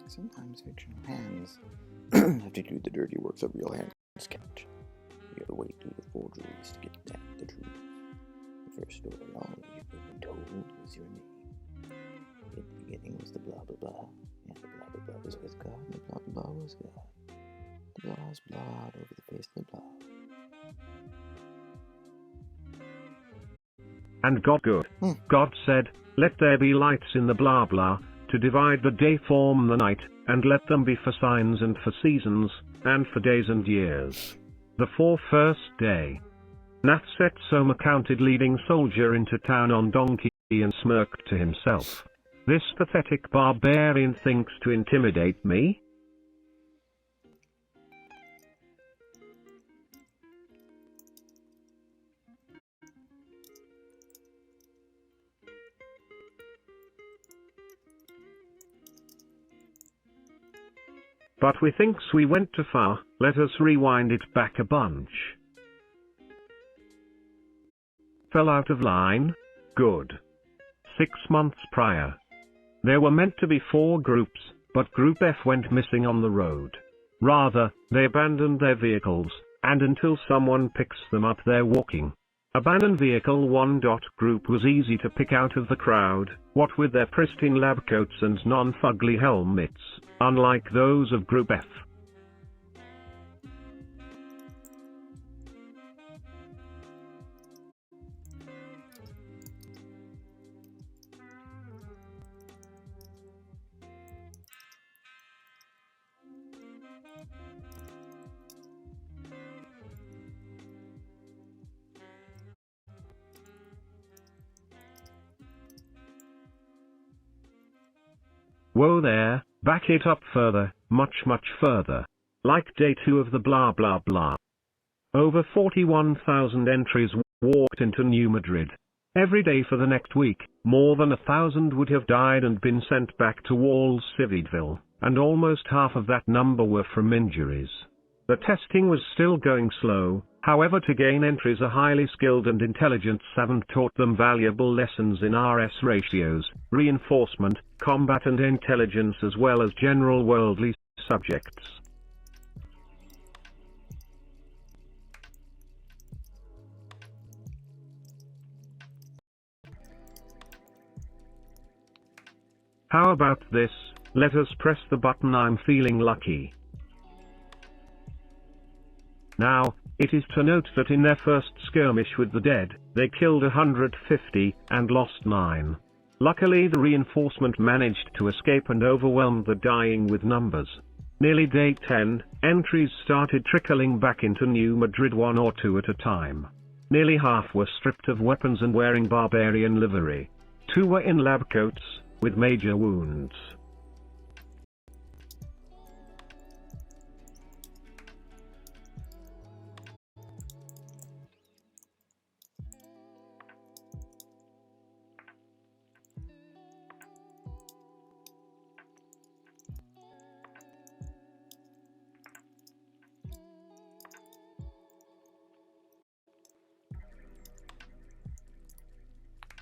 Sometimes fictional hands have to do the dirty work that real hands can't. You gotta wade through the forgeries to get at the truth. The first story all you've been told was your name. In the beginning was the blah blah blah, and the blah blah blah was with God, and the blah blah blah was God. The blah's blot over the face of the blah. And God good. God said, "Let there be lights in the blah blah, to divide the day from the night, and let them be for signs and for seasons, and for days and years." The first day. Nath set Soma counted leading soldier into town on donkey and smirked to himself. This pathetic barbarian thinks to intimidate me? But we thinks we went too far, let us rewind it back a bunch. Fell out of line? Good. 6 months prior. There were meant to be 4 groups, but Group F went missing on the road. Rather, they abandoned their vehicles, and until someone picks them up they're walking. Abandoned Vehicle 1. Group was easy to pick out of the crowd, what with their pristine lab coats and non-fugly helmets, unlike those of Group F. Whoa there, back it up further, much further. Like day 2 of the blah blah blah. Over 41,000 entries walked into New Madrid. Every day for the next week, more than 1,000 would have died and been sent back to Walls Cividville, and almost half of that number were from injuries. The testing was still going slow, however to gain entries a highly skilled and intelligent savant taught them valuable lessons in RS ratios, reinforcement, combat and intelligence as well as general worldly subjects. How about this? Let us press the button. I'm feeling lucky. Now, it is to note that in their first skirmish with the dead, they killed 150, and lost 9. Luckily the reinforcement managed to escape and overwhelmed the dying with numbers. Nearly day 10, entries started trickling back into New Madrid 1 or 2 at a time. Nearly half were stripped of weapons and wearing barbarian livery. 2 were in lab coats, with major wounds.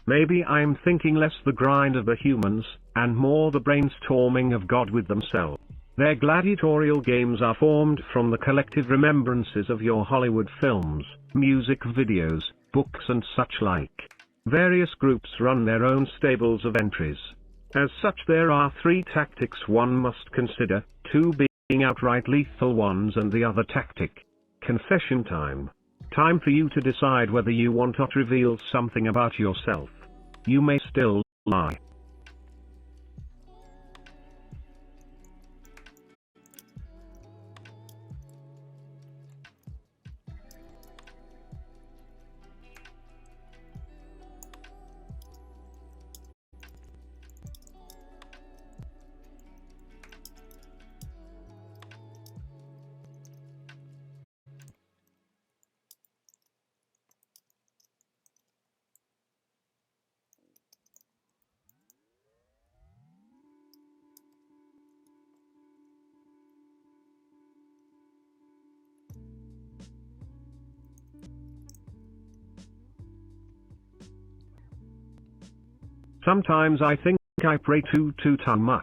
Maybe I'm thinking less the grind of the humans, and more the brainstorming of God with themselves. Their gladiatorial games are formed from the collective remembrances of your Hollywood films, music videos, books and such like. Various groups run their own stables of entries. As such there are 3 tactics one must consider, 2 being outright lethal ones and the other tactic. Confession time. Time for you to decide whether you want to reveal something about yourself. You may still lie. Sometimes I think I pray too much.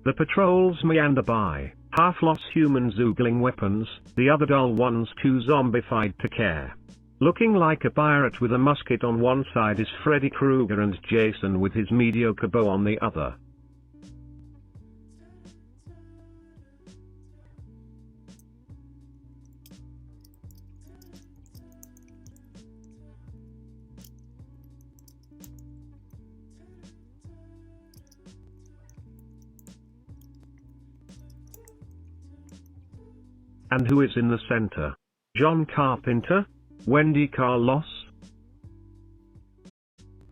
The patrols meander by, half-lost humans oogling weapons, the other dull ones too zombified to care. Looking like a pirate with a musket on one side is Freddy Krueger and Jason with his mediocre bow on the other. And who is in the center? John Carpenter? Wendy Carlos?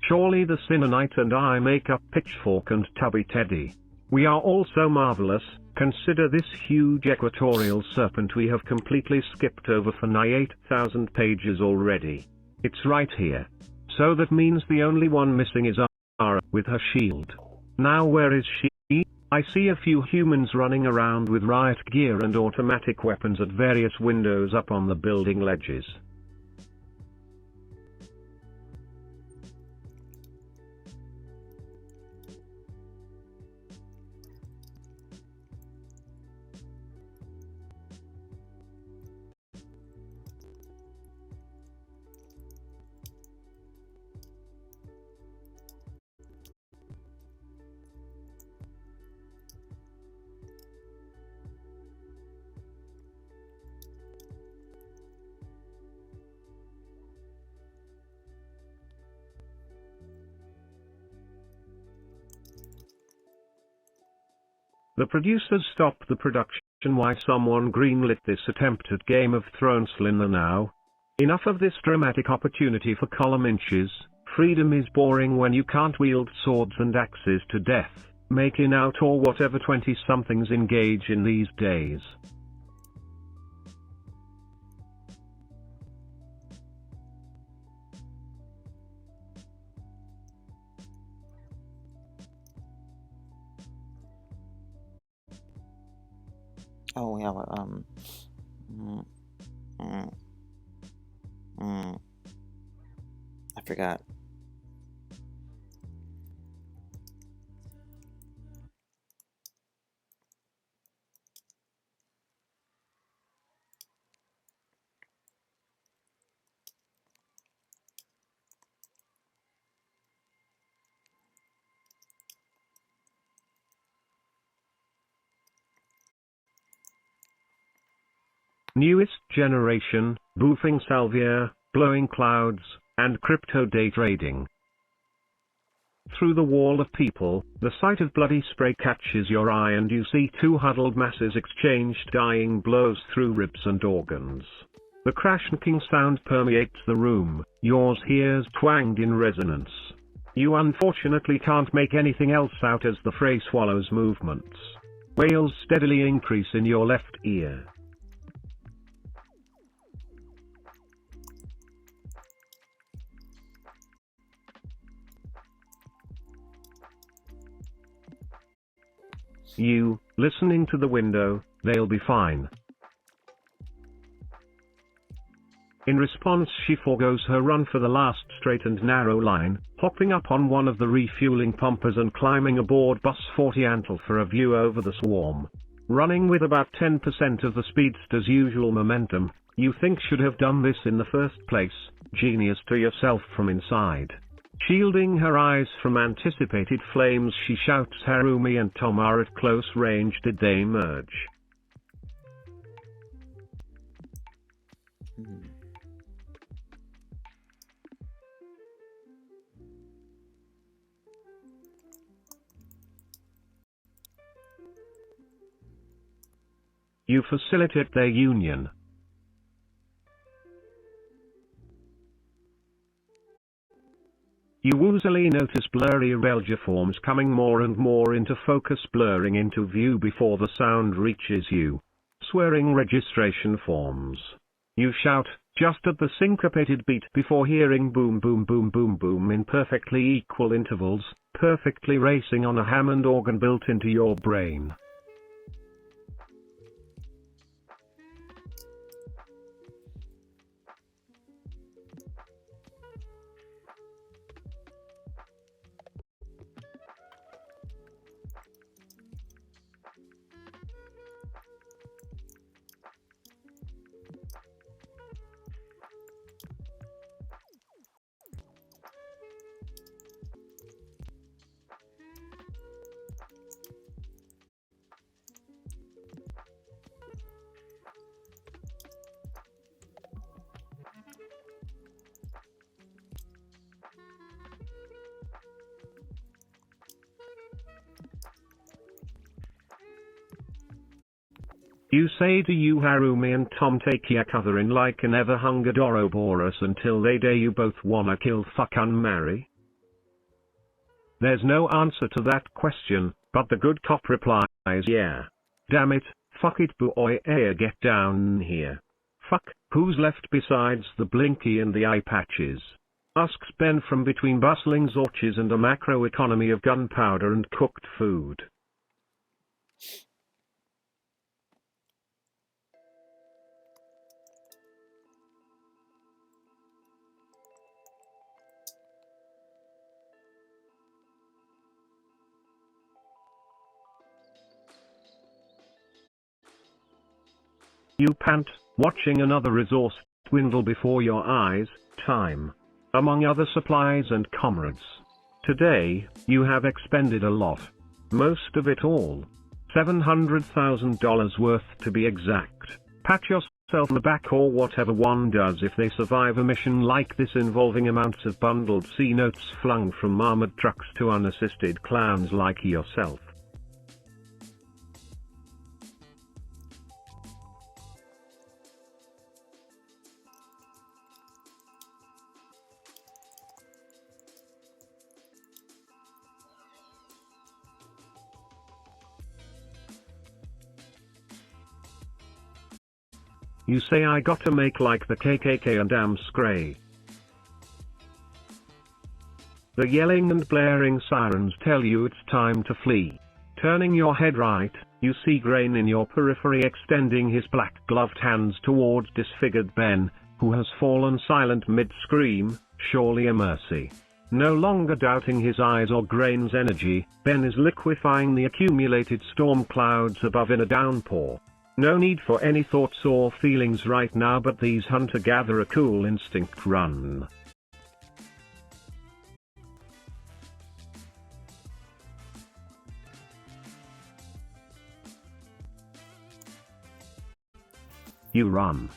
Surely the Sinner Knight and I make up Pitchfork and Tubby Teddy. We are all so marvelous. Consider this huge equatorial serpent we have completely skipped over for nigh 8,000 pages already. It's right here. So that means the only one missing is Ara with her shield. Now where is she? I see a few humans running around with riot gear and automatic weapons at various windows up on the building ledges. The producers stopped the production while someone greenlit this attempt at Game of Thrones filler now. Enough of this dramatic opportunity for column inches. Freedom is boring when you can't wield swords and axes to death, making out or whatever 20-somethings engage in these days. Oh yeah, but, I forgot. Newest generation, boofing salvia, blowing clouds, and crypto day trading. Through the wall of people, the sight of bloody spray catches your eye and you see two huddled masses exchange dying blows through ribs and organs. The crashing sound permeates the room, yours hears twanged in resonance. You unfortunately can't make anything else out as the fray swallows movements. Wails steadily increase in your left ear. You, listening to the window, they'll be fine. In response, she forgoes her run for the last straight and narrow line, hopping up on one of the refueling pumpers and climbing aboard Bus 40 Antle for a view over the swarm. Running with about 10% of the speedster's usual momentum, you think should have done this in the first place, genius to yourself from inside. Shielding her eyes from anticipated flames, she shouts Harumi and Tom are at close range. Did they merge? You facilitate their union. You woozily notice blurry Rebelgia forms coming more and more into focus, blurring into view before the sound reaches you. Swearing registration forms. You shout, just at the syncopated beat before hearing boom boom boom boom boom in perfectly equal intervals, perfectly racing on a Hammond organ built into your brain. You say to you Harumi and Tom take each other in like an ever-hungered Ouroboros until they day you both wanna kill fuck and marry? There's no answer to that question, but the good cop replies yeah. Damn it, fuck it boy get down here. Fuck, who's left besides the blinky and the eye patches? Asks Ben from between bustling Zorches and a macro economy of gunpowder and cooked food. You pant, watching another resource dwindle before your eyes, time. Among other supplies and comrades. Today, you have expended a lot. Most of it all. $700,000 worth to be exact. Pat yourself on the back or whatever one does if they survive a mission like this involving amounts of bundled C-notes flung from armored trucks to unassisted clowns like yourself. You say I gotta make like the KKK and damn scray. The yelling and blaring sirens tell you it's time to flee. Turning your head right, you see Grain in your periphery extending his black-gloved hands towards disfigured Ben, who has fallen silent mid-scream, surely a mercy. No longer doubting his eyes or Grain's energy, Ben is liquefying the accumulated storm clouds above in a downpour. No need for any thoughts or feelings right now but these hunter-gatherer cool instinct run. You run.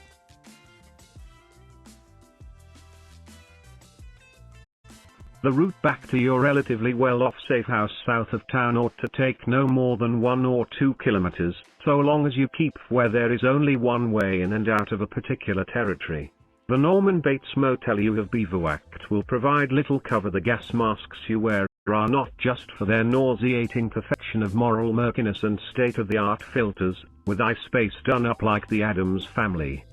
The route back to your relatively well-off safe house south of town ought to take no more than 1 or 2 kilometers, so long as you keep where there is only one way in and out of a particular territory. The Norman Bates Motel you have bivouacked will provide little cover. The gas masks you wear are not just for their nauseating perfection of moral murkiness and state-of-the-art filters, with eye space done up like the Addams Family.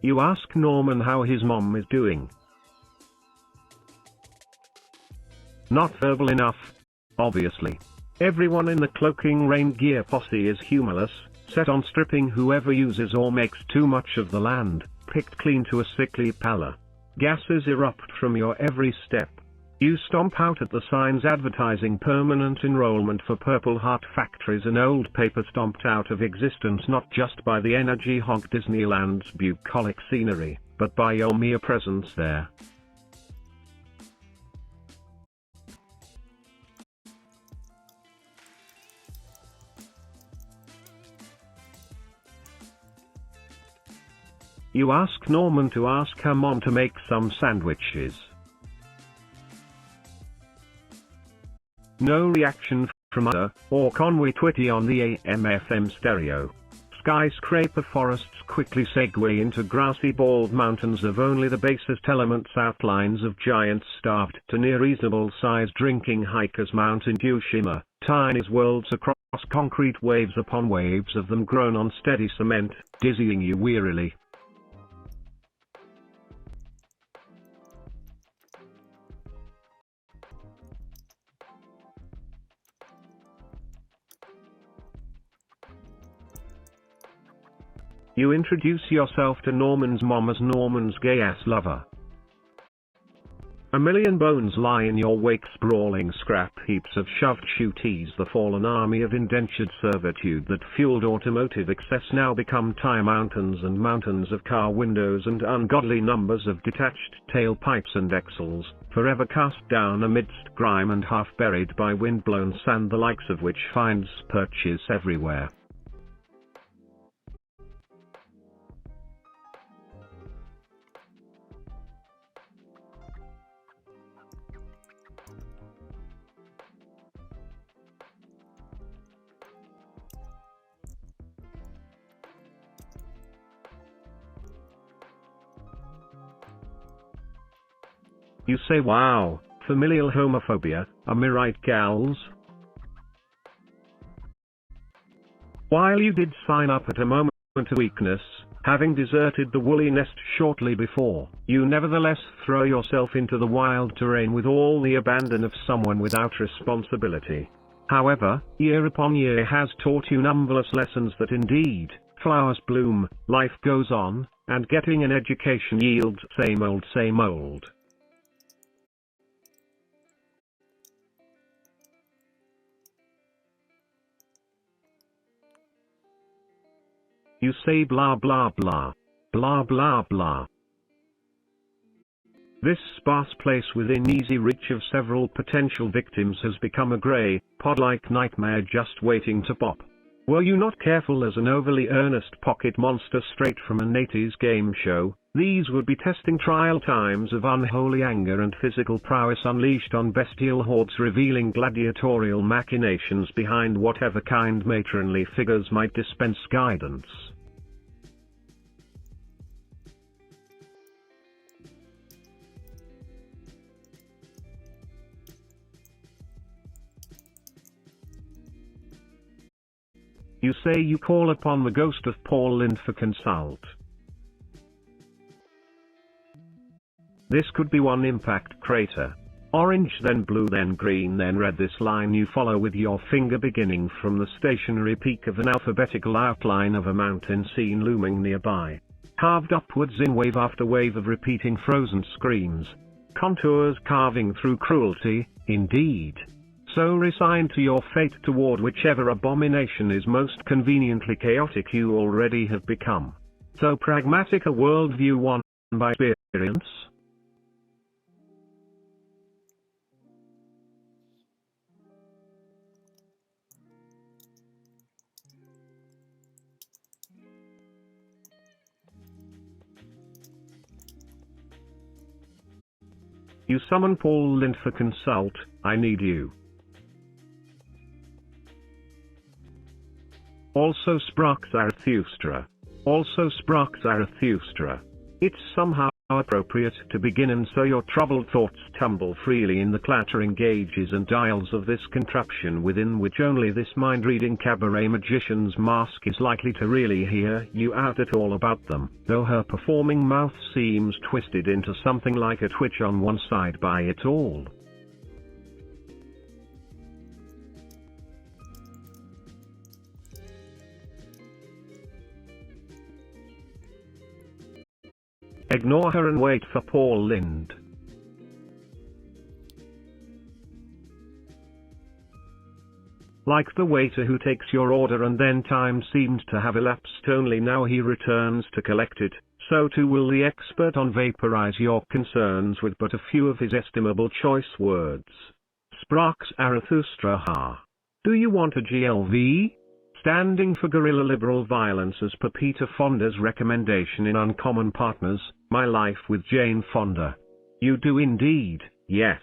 You ask Norman how his mom is doing. Not verbal enough, obviously. Everyone in the Cloaking Rain Gear posse is humorless, set on stripping whoever uses or makes too much of the land, picked clean to a sickly pallor. Gases erupt from your every step. You stomp out at the signs advertising permanent enrollment for Purple Heart factories, an old paper stomped out of existence not just by the energy hog Disneyland's bucolic scenery, but by your mere presence there. You ask Norman to ask her mom to make some sandwiches. No reaction from Ada or Conway Twitty on the AM/FM stereo. Skyscraper forests quickly segue into grassy bald mountains of only the basest elements, outlines of giants starved to near reasonable-sized drinking hikers. Mount Dew shimmer, tiny worlds across concrete, waves upon waves of them grown on steady cement, dizzying you wearily. You introduce yourself to Norman's mom as Norman's gay-ass lover. A million bones lie in your wake, sprawling scrap heaps of shoved shooties. The fallen army of indentured servitude that fueled automotive excess now become tire mountains and mountains of car windows and ungodly numbers of detached tailpipes and axles, forever cast down amidst grime and half buried by wind-blown sand, the likes of which finds purchase everywhere. You say wow, familial homophobia, am I right gals? While you did sign up at a moment of weakness, having deserted the woolly nest shortly before, you nevertheless throw yourself into the wild terrain with all the abandon of someone without responsibility. However, year upon year has taught you numberless lessons that indeed, flowers bloom, life goes on, and getting an education yields same old same old. You say blah blah blah. Blah blah blah. This sparse place within easy reach of several potential victims has become a grey, pod-like nightmare just waiting to pop. Were you not careful as an overly earnest pocket monster straight from an 80s game show, these would be testing trial times of unholy anger and physical prowess unleashed on bestial hordes, revealing gladiatorial machinations behind whatever kind matronly figures might dispense guidance. You say you call upon the ghost of Paul Lynde for consult. This could be one impact crater. Orange, then blue, then green, then red. This line you follow with your finger beginning from the stationary peak of an alphabetical outline of a mountain seen looming nearby. Carved upwards in wave after wave of repeating frozen screams. Contours carving through cruelty, indeed. So resigned to your fate toward whichever abomination is most conveniently chaotic you already have become. So pragmatic a worldview won by experience? You summon Paul Lynde for consult, I need you. Also Sprach Zarathustra. Also Sprach Zarathustra. It's somehow appropriate to begin, and so your troubled thoughts tumble freely in the clattering gauges and dials of this contraption within which only this mind-reading cabaret magician's mask is likely to really hear you out at all about them, though her performing mouth seems twisted into something like a twitch on one side by it all. Ignore her and wait for Paul Lynde. Like the waiter who takes your order and then time seems to have elapsed, only now he returns to collect it, so too will the expert on vaporize your concerns with but a few of his estimable choice words. Sprach Zarathustra ha. Do you want a GLV? Standing for Guerrilla Liberal Violence as per Peter Fonda's recommendation in Uncommon Partners, My Life with Jane Fonda. You do indeed, yes.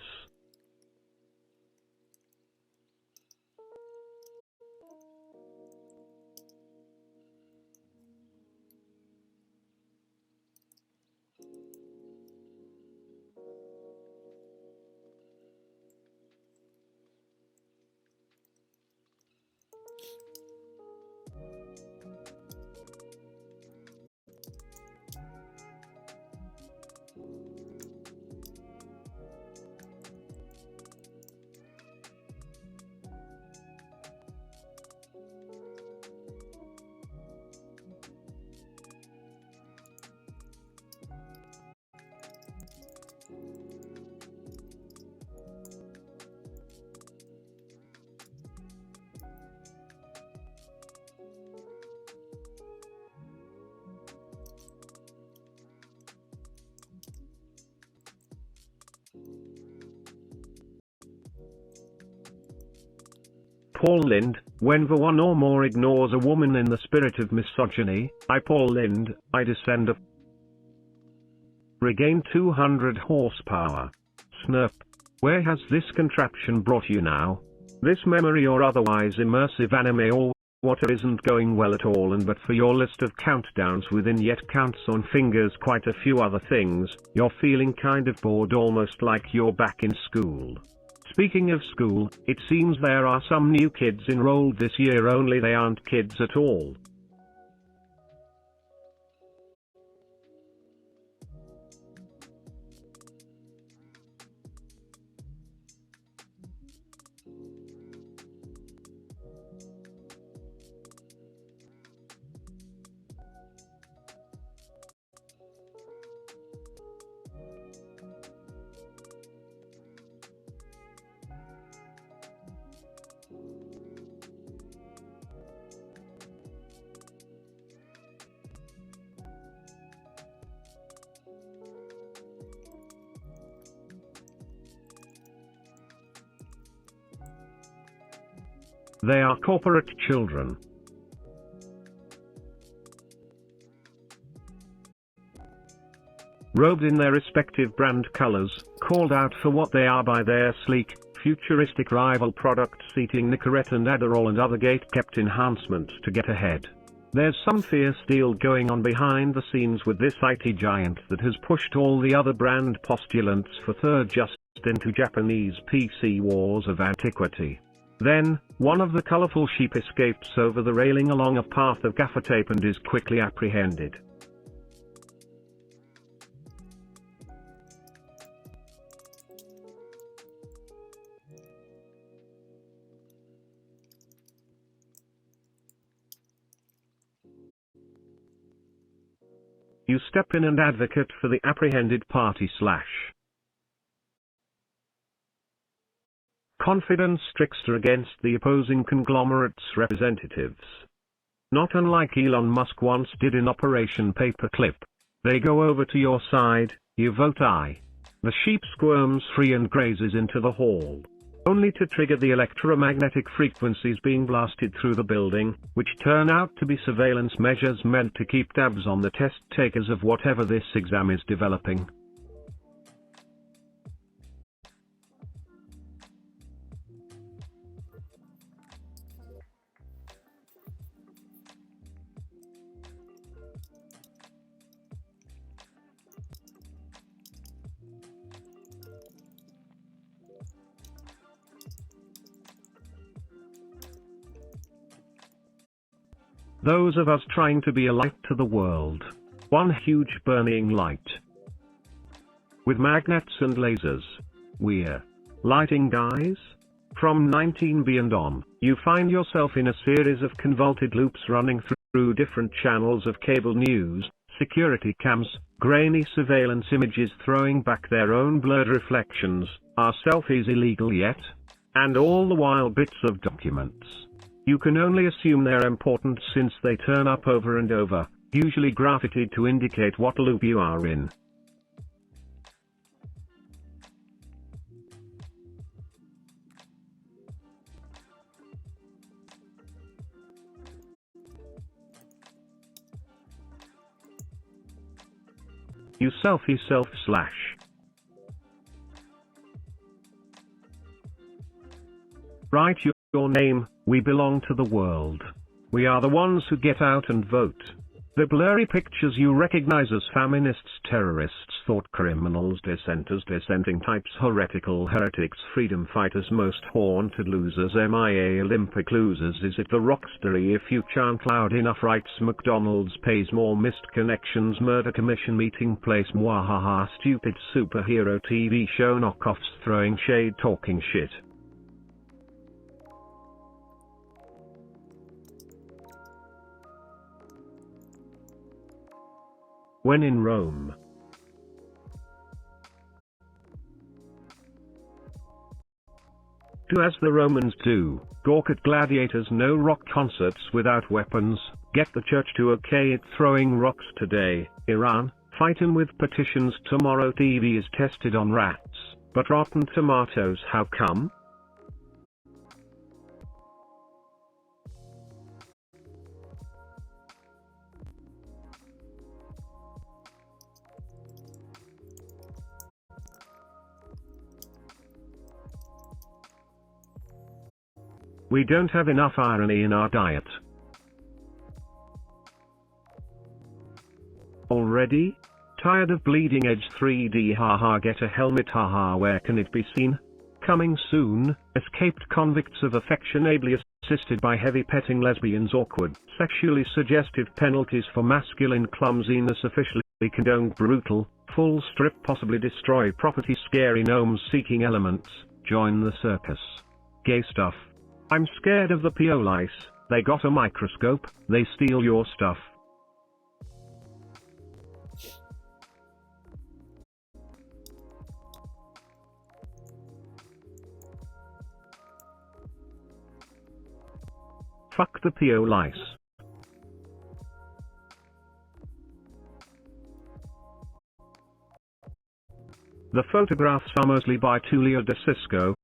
Paul Lynde, when the one or more ignores a woman in the spirit of misogyny, I Paul Lynde, I descend a regain 200 horsepower. Snurp. Where has this contraption brought you now? This memory or otherwise immersive anime water isn't going well at all, and but for your list of countdowns within yet counts on fingers quite a few other things, you're feeling kind of bored, almost like you're back in school. Speaking of school, it seems there are some new kids enrolled this year, only they aren't kids at all. They are corporate children. Robed in their respective brand colors, called out for what they are by their sleek, futuristic rival products eating Nicorette and Adderall and other gate-kept enhancements to get ahead. There's some fierce deal going on behind the scenes with this IT giant that has pushed all the other brand postulants for third just into Japanese PC wars of antiquity. Then, one of the colorful sheep escapes over the railing along a path of gaffer tape and is quickly apprehended. You step in and advocate for the apprehended party / confidence trickster against the opposing conglomerate's representatives. Not unlike Elon Musk once did in Operation Paperclip. They go over to your side, you vote aye. The sheep squirms free and grazes into the hall, only to trigger the electromagnetic frequencies being blasted through the building, which turn out to be surveillance measures meant to keep tabs on the test takers of whatever this exam is developing. Those of us trying to be a light to the world. One huge burning light. With magnets and lasers. We're lighting guys? From 19B and on, you find yourself in a series of convoluted loops running through different channels of cable news, security cams, grainy surveillance images throwing back their own blurred reflections. Are selfies illegal yet? And all the while bits of documents. You can only assume they're important since they turn up over and over, usually graffitied to indicate what loop you are in. You selfie self / Write your name. We belong to the world. We are the ones who get out and vote. The blurry pictures you recognize as feminists, terrorists, thought criminals, dissenters, dissenting types, heretics, freedom fighters, most haunted losers, MIA Olympic losers. Is it the rockstery if you chant loud enough? Writes McDonald's pays more, missed connections, murder commission, meeting place, mwahaha, stupid superhero TV show knockoffs, throwing shade, talking shit. When in Rome. Do as the Romans do, gawk at gladiators, no rock concerts without weapons, get the church to okay it, throwing rocks today, Iran, fightin' with petitions tomorrow, TV is tested on rats, but rotten tomatoes, how come? We don't have enough irony in our diet. Already? Tired of bleeding edge 3D haha, get a helmet haha, where can it be seen? Coming soon, escaped convicts of affection ably assisted by heavy petting lesbians, awkward sexually suggestive penalties for masculine clumsiness officially condoned, brutal, full strip possibly destroy property, scary gnomes seeking elements, join the circus. Gay stuff. I'm scared of the PO lice, they got a microscope, they steal your stuff. Fuck the PO lice. The photographs are mostly by Tullio de Cisco.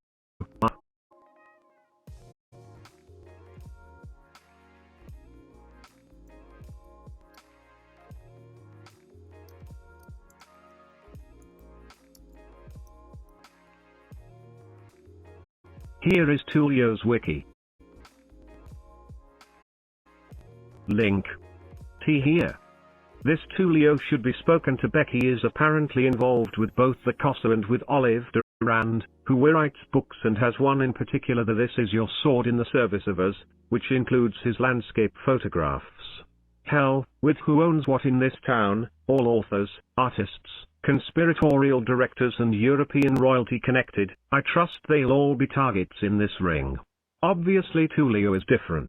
Here is Tullio's wiki. Link. T here. This Tullio should be spoken to. Becky is apparently involved with both the Cosa and with Olive Durand, who writes books and has one in particular, the This Is Your Sword in the Service of Us, which includes his landscape photographs. Hell, with who owns what in this town, all authors, artists, conspiratorial directors and European royalty connected, I trust they'll all be targets in this ring. Obviously Tullio is different.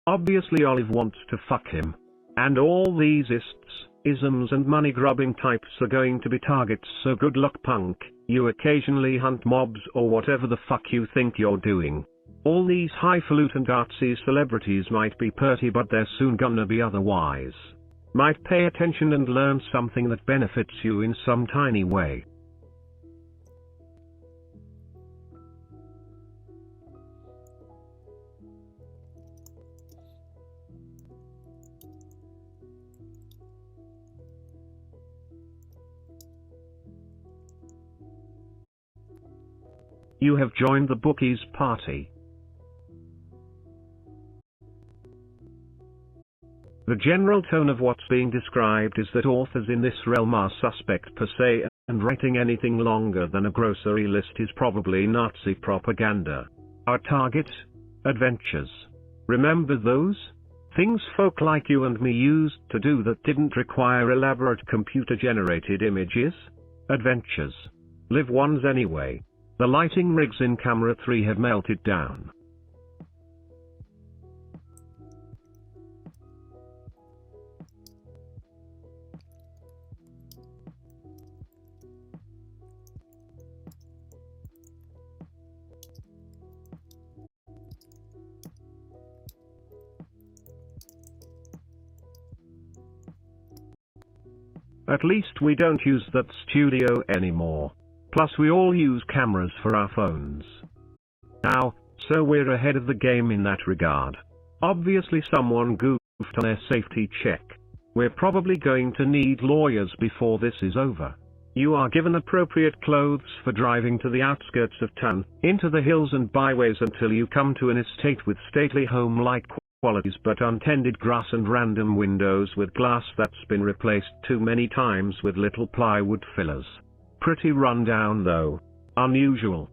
Obviously Olive wants to fuck him. And all these isms and money-grubbing types are going to be targets, so good luck punk, you occasionally hunt mobs or whatever the fuck you think you're doing. All these highfalutin artsy celebrities might be purty, but they're soon gonna be otherwise. Might pay attention and learn something that benefits you in some tiny way. You have joined the bookies party. The general tone of what's being described is that authors in this realm are suspect per se, and writing anything longer than a grocery list is probably Nazi propaganda. Our target? Adventures. Remember those? Things folk like you and me used to do that didn't require elaborate computer-generated images? Adventures. Live ones anyway. The lighting rigs in camera 3 have melted down. At least we don't use that studio anymore. Plus we all use cameras for our phones now, so we're ahead of the game in that regard. Obviously someone goofed on their safety check. We're probably going to need lawyers before this is over. You are given appropriate clothes for driving to the outskirts of town, into the hills and byways until you come to an estate with stately home-like qualities but untended grass and random windows with glass that's been replaced too many times with little plywood fillers. Pretty run down though. Unusual.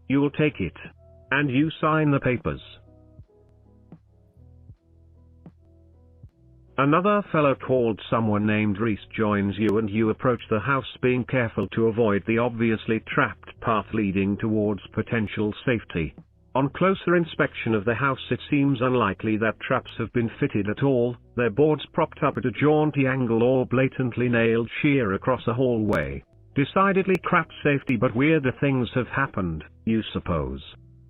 You'll take it. And you sign the papers. Another fellow called someone named Reese joins you and you approach the house, being careful to avoid the obviously trapped path leading towards potential safety. On closer inspection of the house it seems unlikely that traps have been fitted at all, their boards propped up at a jaunty angle or blatantly nailed sheer across a hallway. Decidedly crap safety, but weirder things have happened, you suppose.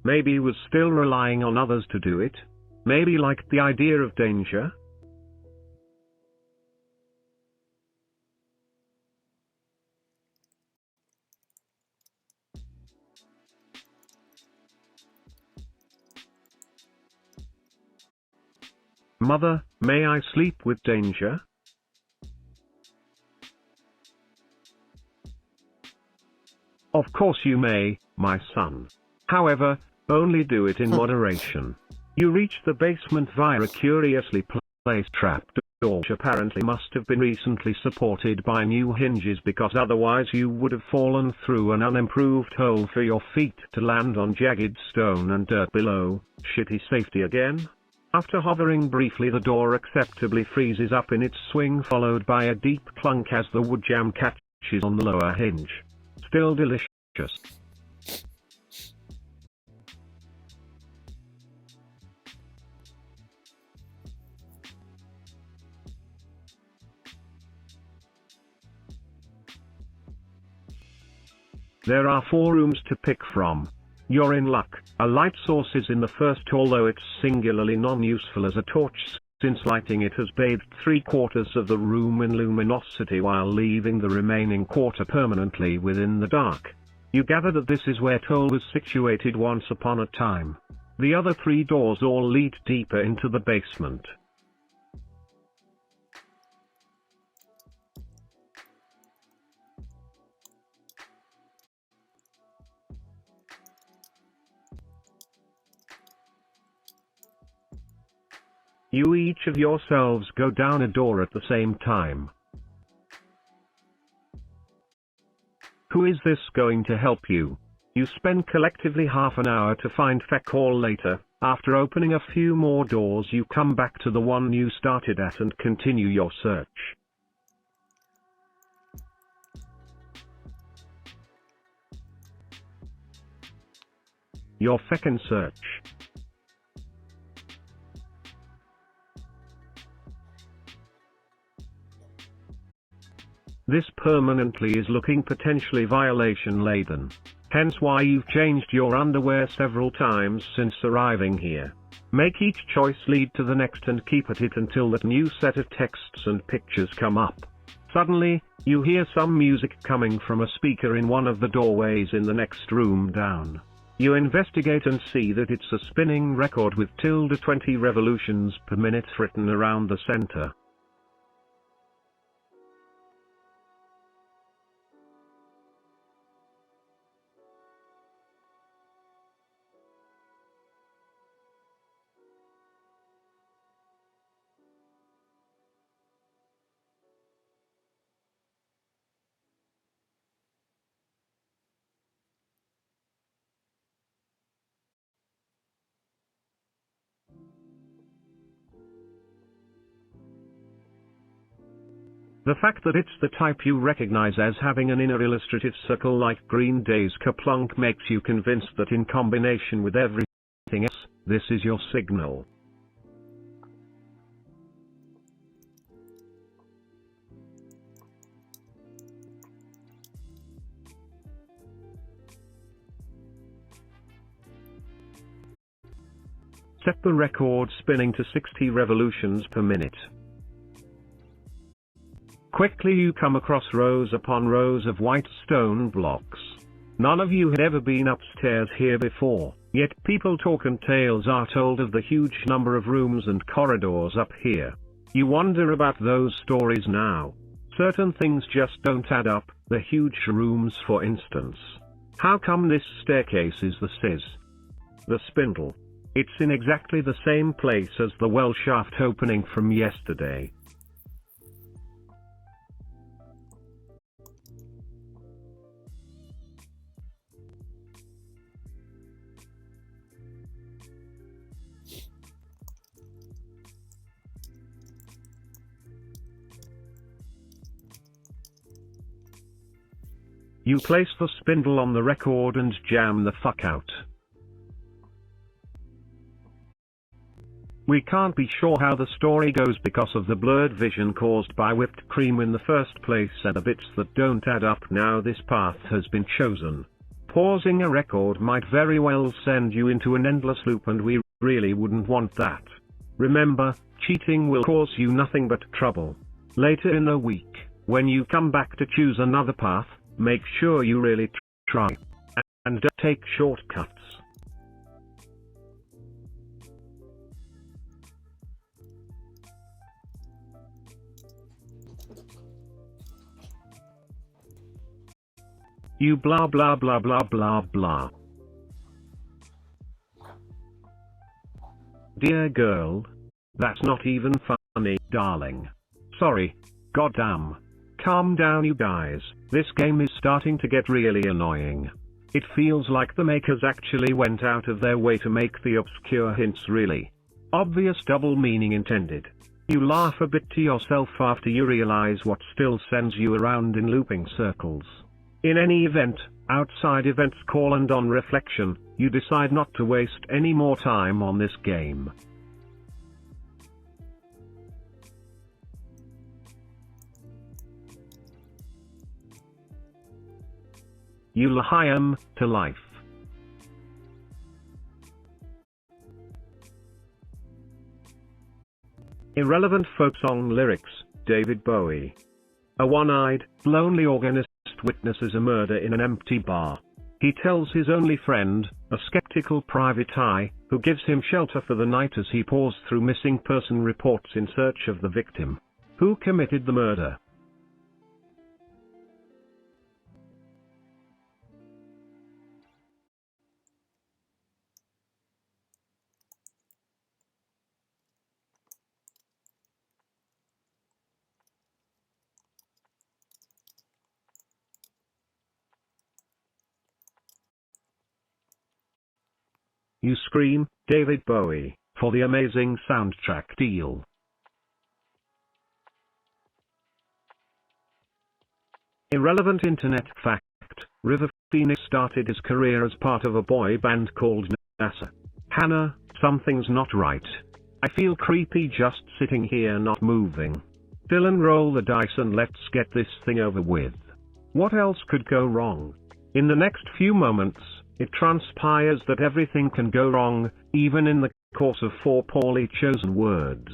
Maybe he was still relying on others to do it? Maybe liked the idea of danger? Mother, may I sleep with danger? Of course you may, my son. However, only do it in moderation. You reach the basement via a curiously placed trap door which apparently must have been recently supported by new hinges because otherwise you would have fallen through an unimproved hole for your feet to land on jagged stone and dirt below. Shitty safety again? After hovering briefly, the door acceptably freezes up in its swing, followed by a deep clunk as the wood jamb catches on the lower hinge. Still delicious. There are 4 rooms to pick from. You're in luck. A light source is in the first, although it's singularly non-useful as a torch, since lighting it has bathed 3/4 of the room in luminosity while leaving the remaining quarter permanently within the dark. You gather that this is where Toll was situated once upon a time. The other 3 doors all lead deeper into the basement. You each of yourselves go down a door at the same time. Who is this going to help you? You spend collectively half an hour to find Fekal later. After opening a few more doors, you come back to the one you started at and continue your search. Your second search. This permanently is looking potentially violation-laden. Hence why you've changed your underwear several times since arriving here. Make each choice lead to the next and keep at it until that new set of texts and pictures come up. Suddenly, you hear some music coming from a speaker in one of the doorways in the next room down. You investigate and see that it's a spinning record with ~20 revolutions per minute written around the center. The fact that it's the type you recognize as having an inner illustrative circle like Green Day's Kerplunk makes you convinced that in combination with everything else, this is your signal. Set the record spinning to 60 revolutions per minute. Quickly you come across rows upon rows of white stone blocks. None of you had ever been upstairs here before, yet people talk and tales are told of the huge number of rooms and corridors up here. You wonder about those stories now. Certain things just don't add up, the huge rooms for instance. How come this staircase is the Sis? The spindle. It's in exactly the same place as the well shaft opening from yesterday. You place the spindle on the record and jam the fuck out. We can't be sure how the story goes because of the blurred vision caused by whipped cream in the first place and the bits that don't add up. Now this path has been chosen. Pausing a record might very well send you into an endless loop and we really wouldn't want that. Remember, cheating will cause you nothing but trouble. Later in the week, when you come back to choose another path, make sure you really try. And don't take shortcuts. You blah blah blah blah blah blah. Dear girl. That's not even funny, darling. Sorry. Goddamn. Calm down you guys, this game is starting to get really annoying. It feels like the makers actually went out of their way to make the obscure hints really obvious double meaning intended. You laugh a bit to yourself after you realize what still sends you around in looping circles. In any event, outside events call and on reflection, you decide not to waste any more time on this game. You Lahayam to life. Irrelevant folk song lyrics, David Bowie. A one-eyed, lonely organist witnesses a murder in an empty bar. He tells his only friend, a skeptical private eye, who gives him shelter for the night as he pours through missing person reports in search of the victim. Who committed the murder? You scream, David Bowie, for the amazing soundtrack deal. Irrelevant internet fact, River Phoenix started his career as part of a boy band called NASA. Hannah, something's not right. I feel creepy just sitting here not moving. Dylan, roll the dice and let's get this thing over with. What else could go wrong? In the next few moments, it transpires that everything can go wrong, even in the course of 4 poorly chosen words.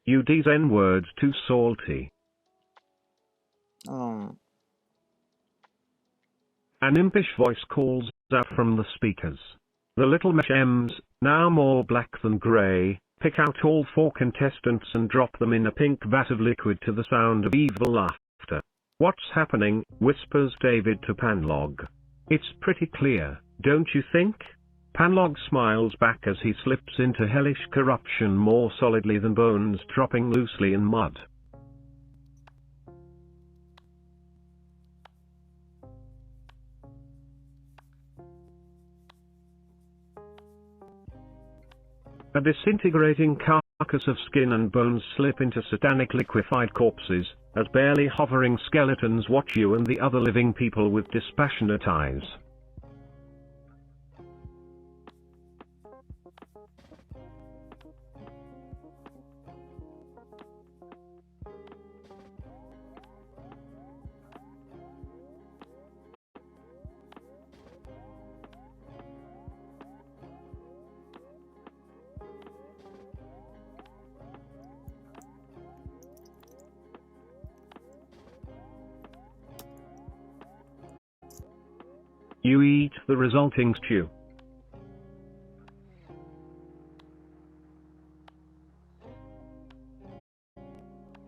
You these N-words too salty. Oh. An impish voice calls out from the speakers. The little mesh M's, now more black than grey, pick out all 4 contestants and drop them in a pink vat of liquid to the sound of evil laughter. What's happening? Whispers David to Panlog. It's pretty clear, don't you think? Panlog smiles back as he slips into hellish corruption more solidly than bones dropping loosely in mud. A disintegrating carcass of skin and bones slip into satanic liquefied corpses, as barely hovering skeletons watch you and the other living people with dispassionate eyes. You eat the resulting stew.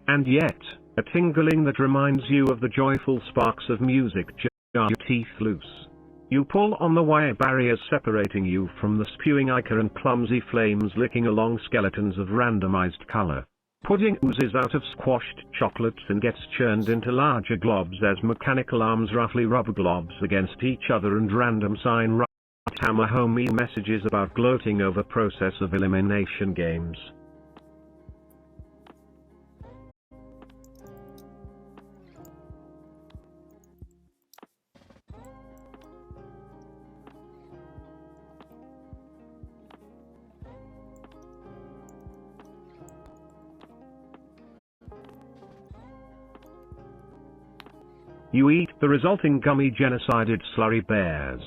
And yet, a tingling that reminds you of the joyful sparks of music jar your teeth loose. You pull on the wire barriers separating you from the spewing ichor and clumsy flames licking along skeletons of randomized color. Pudding oozes out of squashed chocolates and gets churned into larger globs as mechanical arms roughly rub globs against each other and random sign hammer home messages about gloating over process of elimination games. You eat the resulting gummy genocided slurry bears.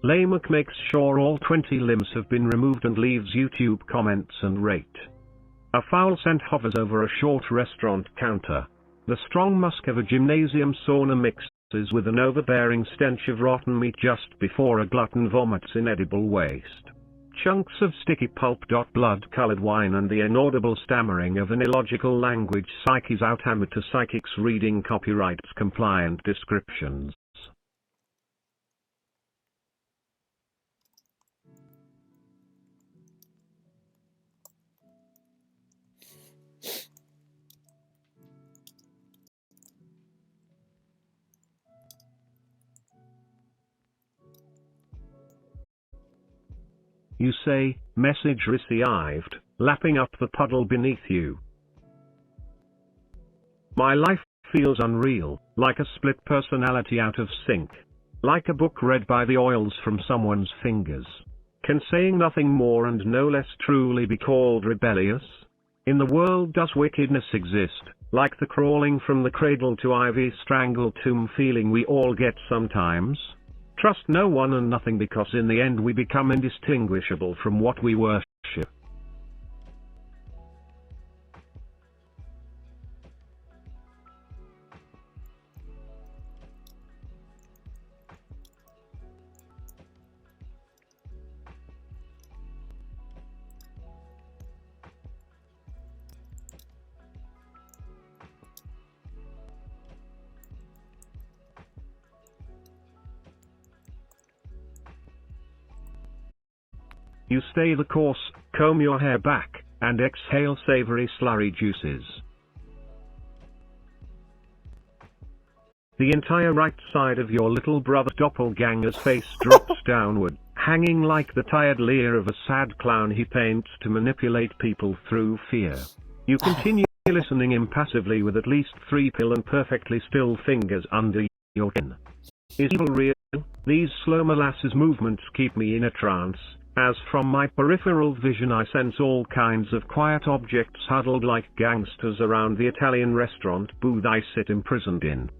Laymac makes sure all 20 limbs have been removed and leaves YouTube comments and rate. A foul scent hovers over a short restaurant counter. The strong musk of a gymnasium sauna mixes with an overbearing stench of rotten meat just before a glutton vomits inedible waste. Chunks of sticky pulp. Blood-colored wine and the inaudible stammering of an illogical language psyches out amateur psychics reading copyrights compliant descriptions. You say, message received, lapping up the puddle beneath you. My life feels unreal, like a split personality out of sync. Like a book read by the oils from someone's fingers. Can saying nothing more and no less truly be called rebellious? In the world does wickedness exist, like the crawling from the cradle to ivy strangled tomb feeling we all get sometimes? Trust no one and nothing because in the end we become indistinguishable from what we worship. You stay the course, comb your hair back, and exhale savory slurry juices. The entire right side of your little brother's doppelganger's face drops downward, hanging like the tired leer of a sad clown he paints to manipulate people through fear. You continue listening impassively with at least 3 pale and perfectly still fingers under your chin. Is evil real? These slow molasses movements keep me in a trance. As from my peripheral vision I sense all kinds of quiet objects huddled like gangsters around the Italian restaurant booth I sit imprisoned in.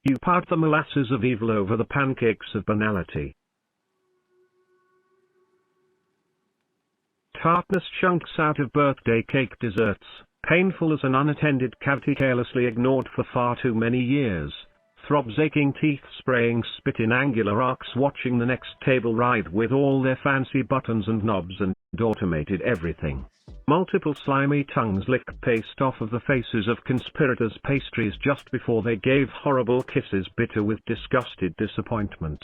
You part the molasses of evil over the pancakes of banality. Tartness chunks out of birthday cake desserts, painful as an unattended cavity carelessly ignored for far too many years. Throbs aching teeth spraying spit in angular arcs watching the next table ride with all their fancy buttons and knobs and automated everything. Multiple slimy tongues lick paste off of the faces of conspirators' pastries just before they gave horrible kisses bitter with disgusted disappointment.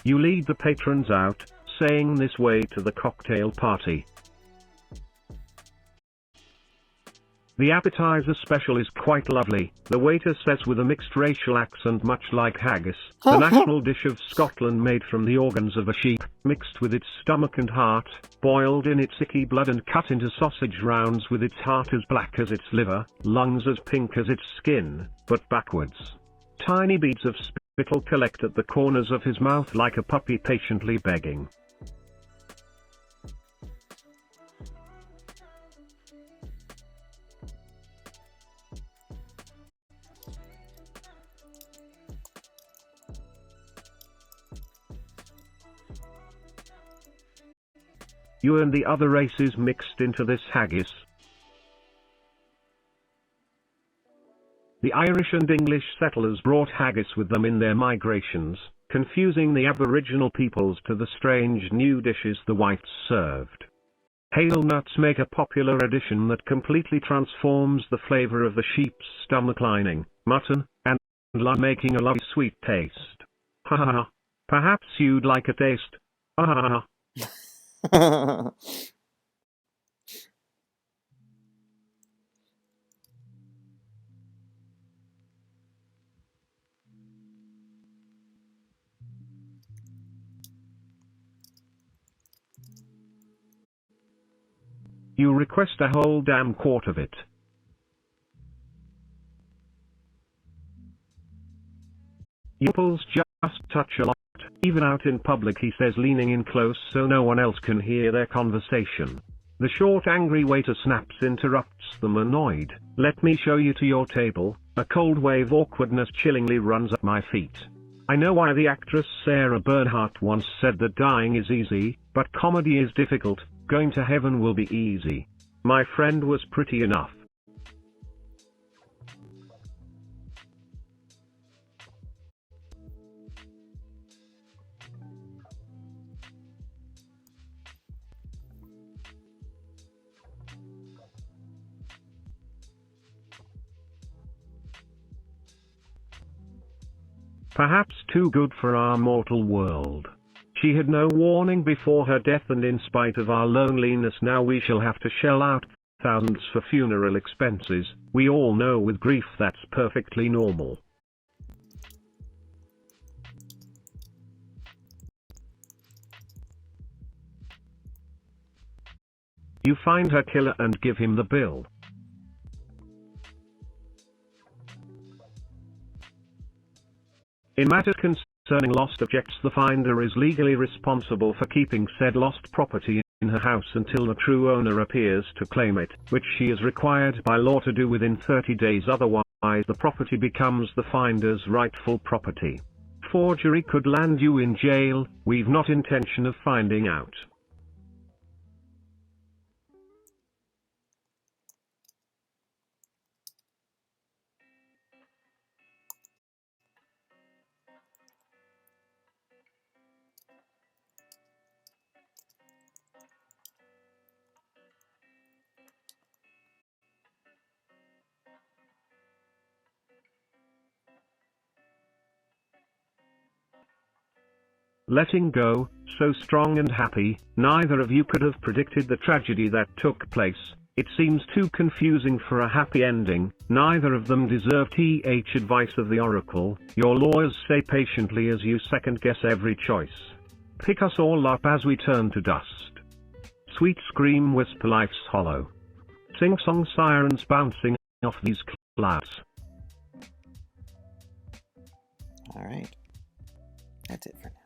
You lead the patrons out, saying this way to the cocktail party. The appetizer special is quite lovely, the waiter says with a mixed racial accent much like haggis, the national dish of Scotland made from the organs of a sheep, mixed with its stomach and heart, boiled in its icky blood and cut into sausage rounds with its heart as black as its liver, lungs as pink as its skin, but backwards. Tiny beads of spittle collect at the corners of his mouth like a puppy patiently begging. You and the other races mixed into this haggis. The Irish and English settlers brought haggis with them in their migrations, confusing the Aboriginal peoples to the strange new dishes the whites served. Hazelnuts make a popular addition that completely transforms the flavor of the sheep's stomach lining, mutton, and lamb, making a lovely sweet taste. Ha ha ha. Perhaps you'd like a taste. Ha ha ha. You request a whole damn quart of it. Yupples just touch a lot. Even out in public, he says, leaning in close so no one else can hear their conversation. The short angry waiter snaps, interrupts them annoyed. Let me show you to your table. A cold wave awkwardness chillingly runs up my feet. I know why the actress Sarah Bernhardt once said that dying is easy, but comedy is difficult. Going to heaven will be easy. My friend was pretty enough. Perhaps too good for our mortal world. She had no warning before her death, and in spite of our loneliness now we shall have to shell out thousands for funeral expenses. We all know with grief that's perfectly normal. You find her killer and give him the bill. In matters concerning lost objects, the finder is legally responsible for keeping said lost property in her house until the true owner appears to claim it, which she is required by law to do within 30 days, otherwise the property becomes the finder's rightful property. Forgery could land you in jail. We've not intention of finding out. Letting go, so strong and happy, neither of you could have predicted the tragedy that took place. It seems too confusing for a happy ending. Neither of them deserve advice of the oracle. Your lawyers say patiently as you second-guess every choice. Pick us all up as we turn to dust. Sweet scream whisper life's hollow. Sing-song sirens bouncing off these clouds. Alright. That's it for now.